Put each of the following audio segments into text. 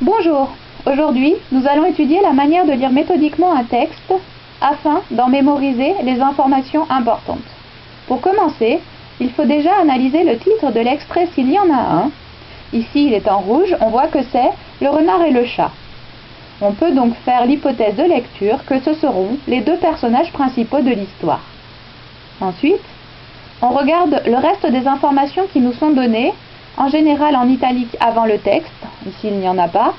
Bonjour, aujourd'hui nous allons étudier la manière de lire méthodiquement un texte afin d'en mémoriser les informations importantes. Pour commencer, il faut déjà analyser le titre de l'extrait s'il y en a un. Ici il est en rouge, on voit que c'est « Le renard et le chat ». On peut donc faire l'hypothèse de lecture que ce seront les deux personnages principaux de l'histoire. Ensuite, on regarde le reste des informations qui nous sont données, en général en italique avant le texte, ici il n'y en a pas,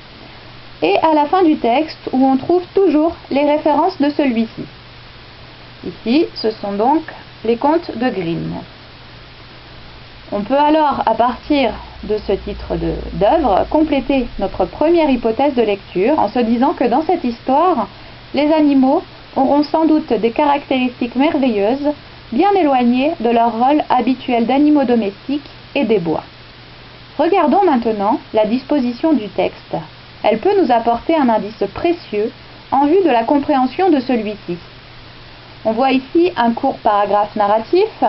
et à la fin du texte où on trouve toujours les références de celui-ci. Ici, ce sont donc les contes de Grimm. On peut alors, à partir de ce titre d'œuvre, compléter notre première hypothèse de lecture en se disant que dans cette histoire, les animaux auront sans doute des caractéristiques merveilleuses, bien éloignées de leur rôle habituel d'animaux domestiques et des bois. Regardons maintenant la disposition du texte. Elle peut nous apporter un indice précieux en vue de la compréhension de celui-ci. On voit ici un court paragraphe narratif,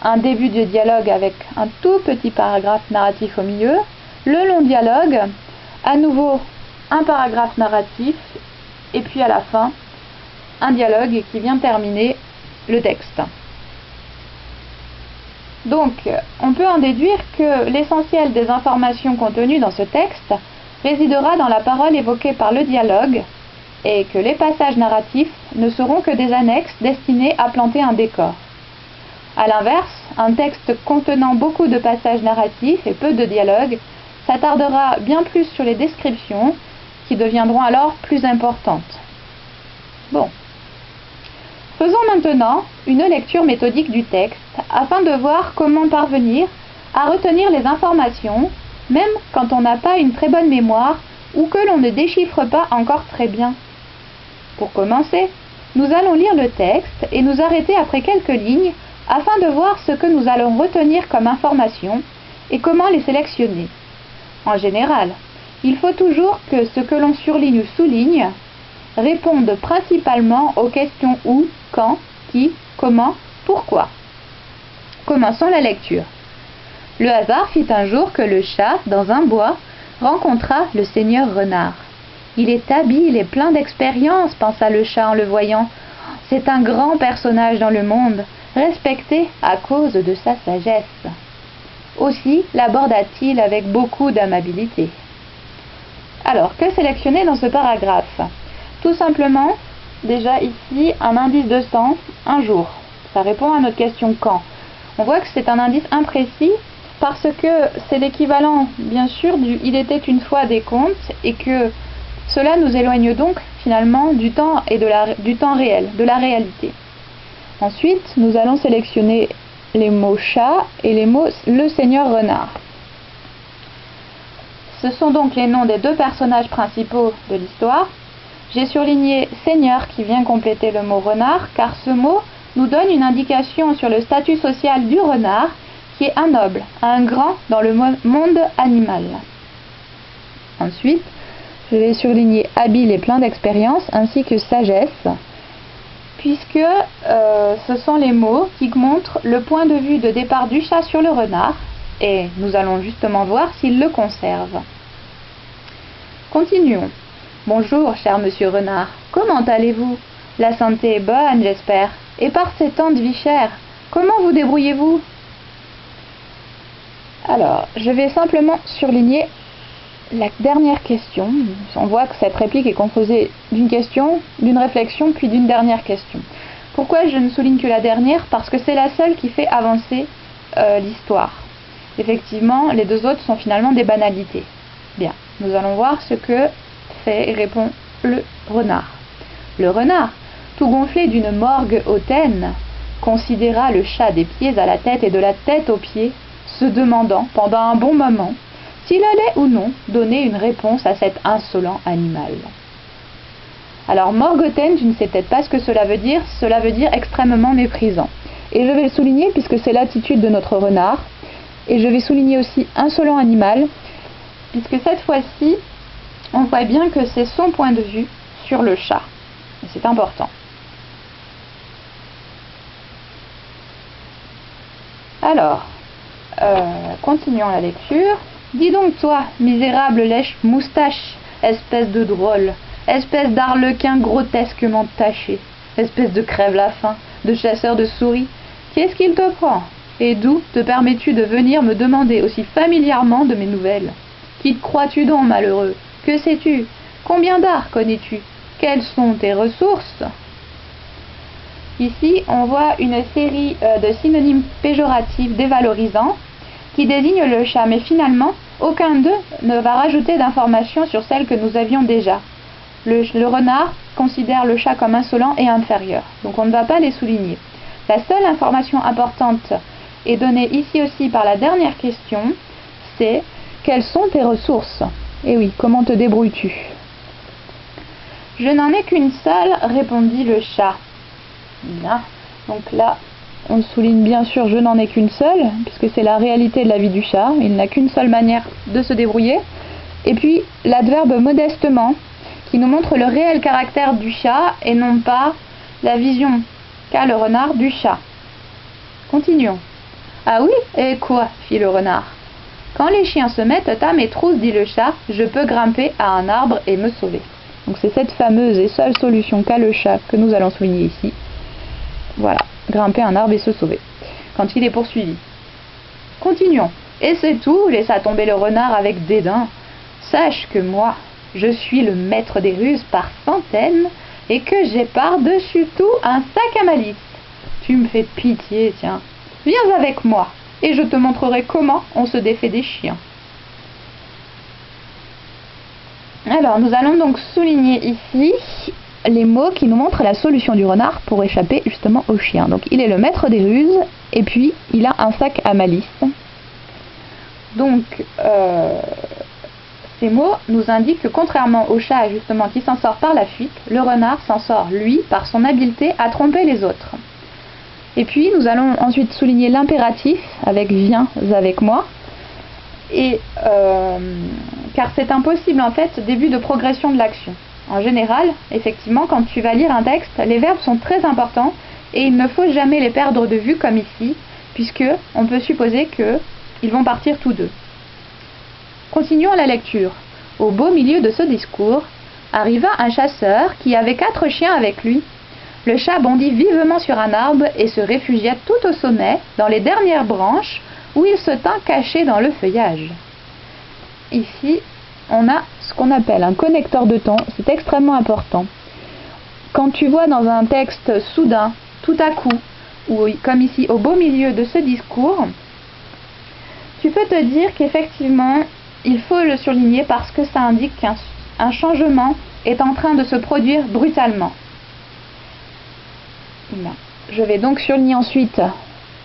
un début de dialogue avec un tout petit paragraphe narratif au milieu, le long dialogue, à nouveau un paragraphe narratif, et puis à la fin, un dialogue qui vient terminer le texte. Donc, on peut en déduire que l'essentiel des informations contenues dans ce texte résidera dans la parole évoquée par le dialogue et que les passages narratifs ne seront que des annexes destinées à planter un décor. A l'inverse, un texte contenant beaucoup de passages narratifs et peu de dialogue s'attardera bien plus sur les descriptions qui deviendront alors plus importantes. Bon. Faisons maintenant une lecture méthodique du texte afin de voir comment parvenir à retenir les informations, même quand on n'a pas une très bonne mémoire ou que l'on ne déchiffre pas encore très bien. Pour commencer, nous allons lire le texte et nous arrêter après quelques lignes afin de voir ce que nous allons retenir comme informations et comment les sélectionner. En général, il faut toujours que ce que l'on surligne ou souligne réponde principalement aux questions où, quand, qui, comment, pourquoi. Commençons la lecture. Le hasard fit un jour que le chat, dans un bois, rencontra le seigneur renard. Il est habile et plein d'expérience, pensa le chat en le voyant. C'est un grand personnage dans le monde, respecté à cause de sa sagesse. Aussi l'aborda-t-il avec beaucoup d'amabilité. Alors, que sélectionner dans ce paragraphe ? Tout simplement, déjà ici, un indice de sens, un jour. Ça répond à notre question quand. On voit que c'est un indice imprécis parce que c'est l'équivalent, bien sûr, du « il était une fois » des contes et que cela nous éloigne donc finalement du temps et du temps réel, de la réalité. Ensuite, nous allons sélectionner les mots « chat » et les mots « le seigneur renard ». Ce sont donc les noms des deux personnages principaux de l'histoire. J'ai surligné « seigneur » qui vient compléter le mot « renard » car ce mot nous donne une indication sur le statut social du renard qui est un noble, un grand dans le monde animal. Ensuite, je vais surligner « habile et plein d'expérience » ainsi que « sagesse » puisque ce sont les mots qui montrent le point de vue de départ du chat sur le renard et nous allons justement voir s'il le conserve. Continuons. Bonjour, cher monsieur renard, comment allez-vous? La santé est bonne, j'espère. Et par ces temps de vie chère, comment vous débrouillez-vous? Alors, je vais simplement surligner la dernière question. On voit que cette réplique est composée d'une question, d'une réflexion, puis d'une dernière question. Pourquoi je ne souligne que la dernière? Parce que c'est la seule qui fait avancer l'histoire. Effectivement, les deux autres sont finalement des banalités. Bien, nous allons voir ce que fait et répond le renard. Le renard, tout gonflé d'une morgue hautaine, considéra le chat des pieds à la tête et de la tête aux pieds, se demandant pendant un bon moment s'il allait ou non donner une réponse à cet insolent animal. Alors morgue hautaine, tu ne sais peut-être pas ce que cela veut dire extrêmement méprisant. Et je vais le souligner puisque c'est l'attitude de notre renard. Et je vais souligner aussi insolent animal, puisque cette fois-ci, on voit bien que c'est son point de vue sur le chat. Et c'est important. Alors, continuons la lecture. Dis donc toi, misérable lèche moustache, Espèce de drôle, espèce d'arlequin grotesquement taché, espèce de crève-la-faim, de chasseur de souris, qu'est-ce qu'il te prend? Et d'où te permets-tu de venir me demander aussi familièrement de mes nouvelles? Qui te crois-tu donc, malheureux? Que sais-tu? Combien d'arts connais-tu? Quelles sont tes ressources? Ici, on voit une série de synonymes péjoratifs dévalorisants qui désignent le chat, mais finalement, aucun d'eux ne va rajouter d'informations sur celles que nous avions déjà. Le renard considère le chat comme insolent et inférieur, donc on ne va pas les souligner. La seule information importante est donnée ici aussi par la dernière question, c'est « Quelles sont tes ressources ?» Eh oui, comment te débrouilles-tu? « Je n'en ai qu'une seule, répondit le chat. » Bien, donc là, on souligne bien sûr « je n'en ai qu'une seule », puisque c'est la réalité de la vie du chat, il n'a qu'une seule manière de se débrouiller. Et puis l'adverbe « modestement », qui nous montre le réel caractère du chat et non pas la vision qu'a le renard du chat. Continuons. « Ah oui, et quoi ?» fit le renard. « Quand les chiens se mettent à mes trousses, dit le chat, je peux grimper à un arbre et me sauver. » Donc c'est cette fameuse et seule solution qu'a le chat que nous allons souligner ici. Voilà, grimper un arbre et se sauver, quand il est poursuivi. Continuons. « Et c'est tout, laissa tomber le renard avec dédain. Sache que moi, je suis le maître des ruses par centaines, et que j'ai par-dessus tout un sac à malice. Tu me fais pitié, tiens. Viens avec moi, et je te montrerai comment on se défait des chiens. » Alors, nous allons donc souligner ici les mots qui nous montrent la solution du renard pour échapper justement aux chiens. Donc, il est le maître des ruses, et puis il a un sac à malice. Donc, ces mots nous indiquent que contrairement au chat justement qui s'en sort par la fuite, le renard s'en sort, lui, par son habileté à tromper les autres. Et puis, nous allons ensuite souligner l'impératif avec « viens avec moi ». Et car c'est impossible en fait, début de progression de l'action. En général, effectivement, quand tu vas lire un texte, les verbes sont très importants et il ne faut jamais les perdre de vue comme ici, puisque on peut supposer qu'ils vont partir tous deux. Continuons la lecture. Au beau milieu de ce discours, arriva un chasseur qui avait 4 chiens avec lui. Le chat bondit vivement sur un arbre et se réfugia tout au sommet, dans les dernières branches, où il se tint caché dans le feuillage. Ici, on a ce qu'on appelle un connecteur de temps, c'est extrêmement important. Quand tu vois dans un texte soudain, tout à coup, ou comme ici, au beau milieu de ce discours, tu peux te dire qu'effectivement, il faut le surligner parce que ça indique qu'un changement est en train de se produire brutalement. Bien. Je vais donc surligner ensuite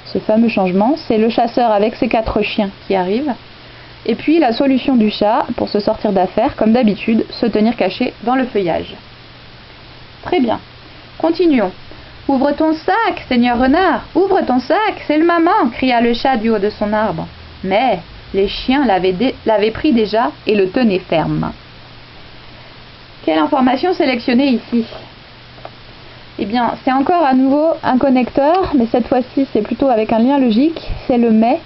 ce fameux changement, c'est le chasseur avec ses 4 chiens qui arrive, et puis la solution du chat pour se sortir d'affaire, comme d'habitude, se tenir caché dans le feuillage. Très bien, continuons. « Ouvre ton sac, Seigneur Renard, ouvre ton sac, c'est le maman !» cria le chat du haut de son arbre. Mais les chiens l'avaient pris déjà et le tenaient ferme. Quelle information sélectionner ici? Eh bien, c'est encore à nouveau un connecteur, mais cette fois-ci, c'est plutôt avec un lien logique. C'est le « mais »,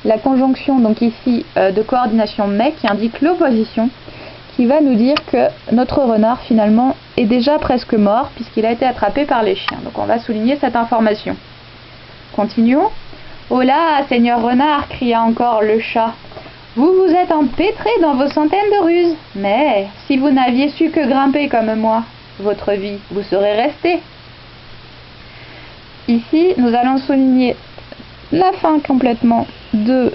la conjonction, donc ici, de coordination « mais » qui indique l'opposition, qui va nous dire que notre renard, finalement, est déjà presque mort, puisqu'il a été attrapé par les chiens. Donc, on va souligner cette information. Continuons. « Oh là, Seigneur Renard !» cria encore le chat. « Vous vous êtes empêtré dans vos centaines de ruses, mais si vous n'aviez su que grimper comme moi, votre vie vous serait restée. » Ici, nous allons souligner la fin complètement de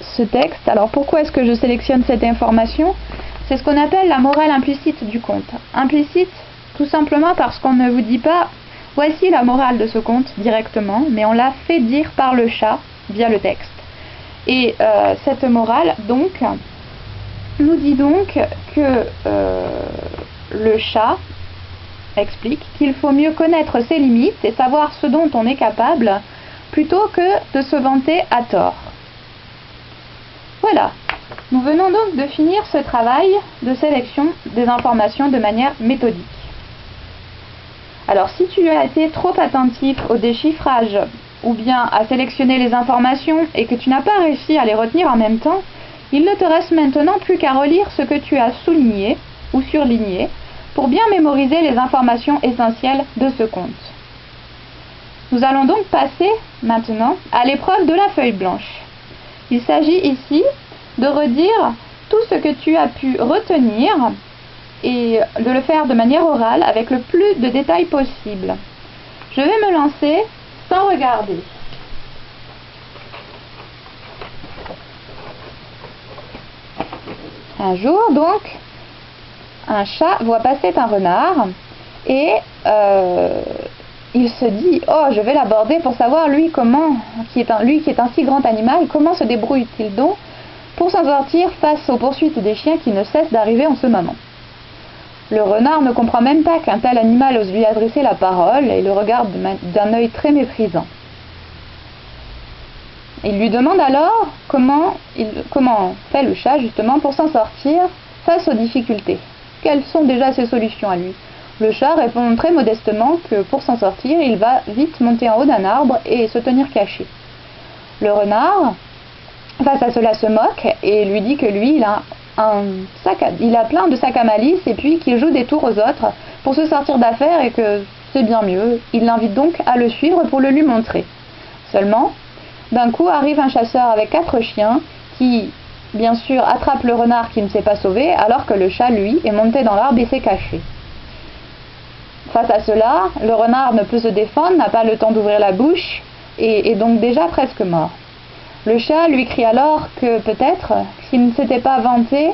ce texte. Alors, pourquoi est-ce que je sélectionne cette information? C'est ce qu'on appelle la morale implicite du conte. Implicite, tout simplement parce qu'on ne vous dit pas « voici la morale de ce conte » directement, mais on l'a fait dire par le chat via le texte. Et cette morale, donc, nous dit donc que le chat explique qu'il faut mieux connaître ses limites et savoir ce dont on est capable plutôt que de se vanter à tort. Voilà, nous venons donc de finir ce travail de sélection des informations de manière méthodique. Alors si tu as été trop attentif au déchiffrage ou bien à sélectionner les informations et que tu n'as pas réussi à les retenir en même temps, il ne te reste maintenant plus qu'à relire ce que tu as souligné ou surlignées pour bien mémoriser les informations essentielles de ce compte. Nous allons donc passer maintenant à l'épreuve de la feuille blanche. Il s'agit ici de redire tout ce que tu as pu retenir et de le faire de manière orale avec le plus de détails possible. Je vais me lancer sans regarder. Un jour, donc, un chat voit passer un renard et il se dit « Oh, je vais l'aborder pour savoir, lui qui est un si grand animal, comment se débrouille-t-il donc pour s'en sortir face aux poursuites des chiens qui ne cessent d'arriver en ce moment ?» Le renard ne comprend même pas qu'un tel animal ose lui adresser la parole et le regarde d'un œil très méprisant. Il lui demande alors comment fait le chat justement pour s'en sortir face aux difficultés. Quelles sont déjà ses solutions à lui? Le chat répond très modestement que pour s'en sortir, il va vite monter en haut d'un arbre et se tenir caché. Le renard, face à cela, se moque et lui dit que lui, il a plein de sacs à malice et puis qu'il joue des tours aux autres pour se sortir d'affaire et que c'est bien mieux. Il l'invite donc à le suivre pour le lui montrer. Seulement, d'un coup arrive un chasseur avec 4 chiens qui, bien sûr, attrape le renard qui ne s'est pas sauvé alors que le chat, lui, est monté dans l'arbre et s'est caché. Face à cela, le renard ne peut se défendre, n'a pas le temps d'ouvrir la bouche et est donc déjà presque mort. Le chat lui crie alors que peut-être, s'il ne s'était pas vanté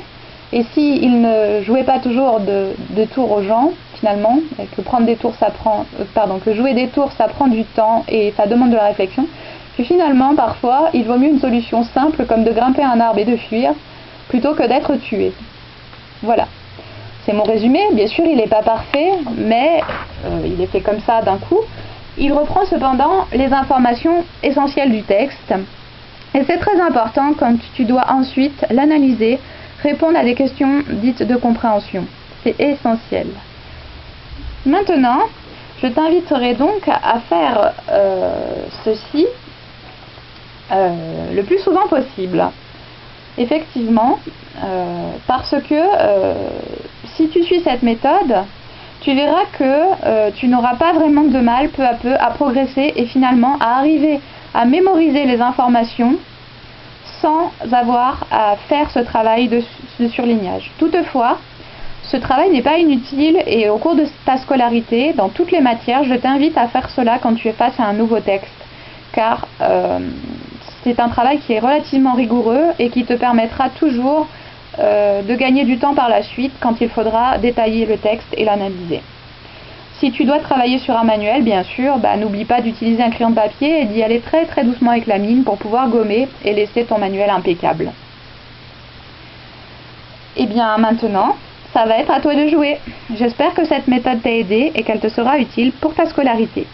et s'il ne jouait pas toujours de tours aux gens, finalement, que jouer des tours ça prend du temps et ça demande de la réflexion, que finalement, parfois, il vaut mieux une solution simple comme de grimper un arbre et de fuir plutôt que d'être tué. Voilà. C'est mon résumé. Bien sûr, il n'est pas parfait, mais il est fait comme ça d'un coup. Il reprend cependant les informations essentielles du texte. Et c'est très important quand tu dois ensuite l'analyser, répondre à des questions dites de compréhension. C'est essentiel. Maintenant, je t'inviterai donc à faire ceci le plus souvent possible. Effectivement, parce que si tu suis cette méthode, tu verras que tu n'auras pas vraiment de mal peu à peu à progresser et finalement à arriver à mémoriser les informations sans avoir à faire ce travail de surlignage. Toutefois, ce travail n'est pas inutile et au cours de ta scolarité, dans toutes les matières, je t'invite à faire cela quand tu es face à un nouveau texte, car c'est un travail qui est relativement rigoureux et qui te permettra toujours de gagner du temps par la suite quand il faudra détailler le texte et l'analyser. Si tu dois travailler sur un manuel, bien sûr, n'oublie pas d'utiliser un crayon de papier et d'y aller très très doucement avec la mine pour pouvoir gommer et laisser ton manuel impeccable. Et bien maintenant, ça va être à toi de jouer. J'espère que cette méthode t'a aidé et qu'elle te sera utile pour ta scolarité.